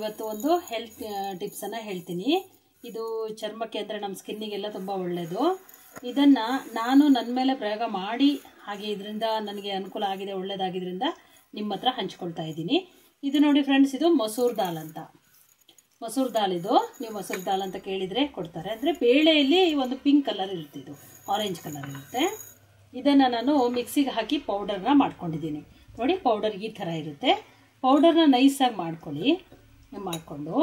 ಇವತ್ತು ಒಂದು ಹೆಲ್ತ್ ಟಿಪ್ಸನ್ನು ಹೇಳ್ತೀನಿ. ಇದು ಚರ್ಮಕ್ಕೆ ಅಂದರೆ ನಮ್ಮ ಸ್ಕಿನ್ನಿಗೆಲ್ಲ ತುಂಬ ಒಳ್ಳೆಯದು. ಇದನ್ನು ನಾನು ನನ್ನ ಮೇಲೆ ಪ್ರಯೋಗ ಮಾಡಿ ಹಾಗೆ ಇದರಿಂದ ನನಗೆ ಅನುಕೂಲ ಆಗಿದೆ, ಒಳ್ಳೆಯದಾಗಿದ್ದರಿಂದ ನಿಮ್ಮ ಹತ್ರ ಹಂಚ್ಕೊಳ್ತಾ ಇದ್ದೀನಿ. ಇದು ನೋಡಿ ಫ್ರೆಂಡ್ಸ್, ಇದು ಮಸೂರ್ ದಾಲ್ ಅಂತ. ಮಸೂರ್ ದಾಲ್ ಇದು, ನೀವು ಮಸೂರ್ ದಾಲ್ ಅಂತ ಕೇಳಿದರೆ ಕೊಡ್ತಾರೆ. ಅಂದರೆ ಬೇಳೆಯಲ್ಲಿ ಒಂದು ಪಿಂಕ್ ಕಲರ್ ಇರುತ್ತೆ, ಇದು ಆರೆಂಜ್ ಕಲರ್ ಇರುತ್ತೆ. ಇದನ್ನು ನಾನು ಮಿಕ್ಸಿಗೆ ಹಾಕಿ ಪೌಡರ್ನ ಮಾಡ್ಕೊಂಡಿದ್ದೀನಿ. ನೋಡಿ, ಪೌಡರ್ ಈ ಥರ ಇರುತ್ತೆ. ಪೌಡರ್ನ ನೈಸಾಗಿ ಮಾಡ್ಕೊಳ್ಳಿ. ಮಾಡಿಕೊಂಡು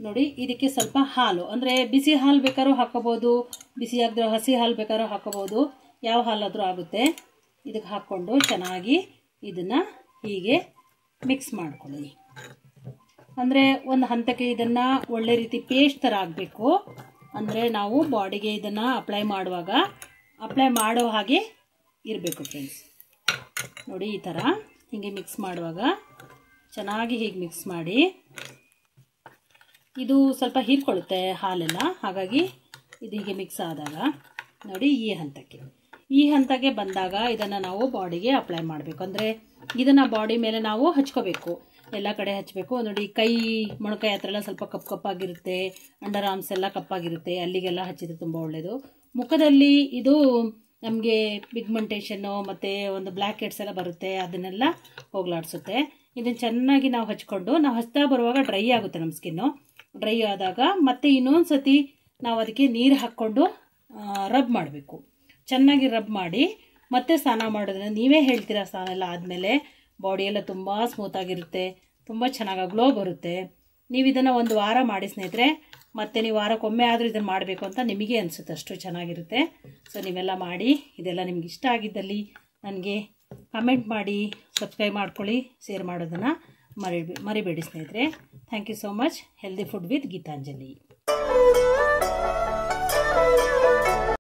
ನೋಡಿ, ಇದಕ್ಕೆ ಸ್ವಲ್ಪ ಹಾಲು, ಅಂದರೆ ಬಿಸಿ ಹಾಲು ಬೇಕಾದ್ರೂ ಹಾಕೋಬೋದು, ಬಿಸಿ ಆಗದೆ ಹಸಿ ಹಾಲು ಬೇಕಾದ್ರೂ ಹಾಕೋಬೋದು, ಯಾವ ಹಾಲಾದರೂ ಆಗುತ್ತೆ. ಇದಕ್ಕೆ ಹಾಕ್ಕೊಂಡು ಚೆನ್ನಾಗಿ ಇದನ್ನು ಹೀಗೆ ಮಿಕ್ಸ್ ಮಾಡ್ಕೊಳ್ಳಿ. ಅಂದರೆ ಒಂದು ಹಂತಕ್ಕೆ ಇದನ್ನು ಒಳ್ಳೆ ರೀತಿ ಪೇಸ್ಟ್ ಥರ ಆಗಬೇಕು. ಅಂದರೆ ನಾವು ಬಾಡಿಗೆ ಇದನ್ನು ಅಪ್ಲೈ ಮಾಡೋ ಹಾಗೆ ಇರಬೇಕು ಫ್ರೆಂಡ್ಸ್. ನೋಡಿ, ಈ ಥರ ಹೀಗೆ ಮಿಕ್ಸ್ ಮಾಡುವಾಗ ಚೆನ್ನಾಗಿ ಹೀಗೆ ಮಿಕ್ಸ್ ಮಾಡಿ. ಇದು ಸ್ವಲ್ಪ ಹೀರ್ಕೊಳ್ಳುತ್ತೆ ಹಾಲೆಲ್ಲ, ಹಾಗಾಗಿ ಇದು ಹೀಗೆ ಮಿಕ್ಸ್ ಆದಾಗ ನೋಡಿ ಈ ಹಂತಕ್ಕೆ ಬಂದಾಗ ಇದನ್ನು ನಾವು ಬಾಡಿಗೆ ಅಪ್ಲೈ ಮಾಡಬೇಕು. ಅಂದರೆ ಇದನ್ನು ಬಾಡಿ ಮೇಲೆ ನಾವು ಹಚ್ಕೋಬೇಕು, ಎಲ್ಲ ಕಡೆ ಹಚ್ಚಬೇಕು. ನೋಡಿ, ಕೈ ಮೊಣಕೈ ಹತ್ರ ಎಲ್ಲ ಸ್ವಲ್ಪ ಕಪ್ಪಾಗಿರುತ್ತೆ, ಅಂಡರ್ ಆರ್ಮ್ಸ್ ಎಲ್ಲ ಕಪ್ಪಾಗಿರುತ್ತೆ, ಅಲ್ಲಿಗೆಲ್ಲ ಹಚ್ಚಿದ್ರೆ ತುಂಬ ಒಳ್ಳೆಯದು. ಮುಖದಲ್ಲಿ ಇದು ನಮಗೆ ಪಿಗ್ಮೆಂಟೇಷನ್ನು ಮತ್ತು ಒಂದು ಬ್ಲ್ಯಾಕ್ ಹೆಡ್ಸ್ ಎಲ್ಲ ಬರುತ್ತೆ, ಅದನ್ನೆಲ್ಲ ಹೋಗ್ಲಾಡಿಸುತ್ತೆ. ಇದನ್ನು ಚೆನ್ನಾಗಿ ನಾವು ಹಚ್ಕೊಂಡು, ನಾವು ಹಚ್ತಾ ಬರುವಾಗ ಡ್ರೈ ಆಗುತ್ತೆ ನಮ್ಮ ಸ್ಕಿನ್ನು. ಡ್ರೈ ಆದಾಗ ಮತ್ತೆ ಇನ್ನೊಂದು ಸತಿ ನಾವು ಅದಕ್ಕೆ ನೀರು ಹಾಕ್ಕೊಂಡು ರಬ್ ಮಾಡಬೇಕು. ಚೆನ್ನಾಗಿ ರಬ್ ಮಾಡಿ ಮತ್ತೆ ಸ್ನಾನ ಮಾಡೋದ್ರಿಂದ ನೀವೇ ಹೇಳ್ತೀರಾ, ಸ್ನಾನ ಎಲ್ಲ ಆದಮೇಲೆ ಬಾಡಿಯೆಲ್ಲ ತುಂಬ ಸ್ಮೂತಾಗಿರುತ್ತೆ, ತುಂಬ ಚೆನ್ನಾಗಿ ಗ್ಲೋ ಬರುತ್ತೆ. ನೀವು ಇದನ್ನು ಒಂದು ವಾರ ಮಾಡಿ ಸ್ನೇಹಿತರೆ, ಮತ್ತು ನೀವು ವಾರಕ್ಕೊಮ್ಮೆ ಆದರೂ ಇದನ್ನು ಮಾಡಬೇಕು ಅಂತ ನಿಮಗೆ ಅನಿಸುತ್ತೆ, ಅಷ್ಟು ಚೆನ್ನಾಗಿರುತ್ತೆ. ಸೊ ನೀವೆಲ್ಲ ಮಾಡಿ, ಇದೆಲ್ಲ ನಿಮ್ಗೆ ಇಷ್ಟ ಆಗಿದ್ದಲ್ಲಿ ನನಗೆ ಕಮೆಂಟ್ ಮಾಡಿ, ಸಬ್ಸ್ಕ್ರೈಬ್ ಮಾಡ್ಕೊಳ್ಳಿ, ಶೇರ್ ಮಾಡೋದನ್ನು ಮರಿಬೇಡಿ ಸ್ನೇಹಿತರೆ. Thank you so much. Healthy food with Geetanjali.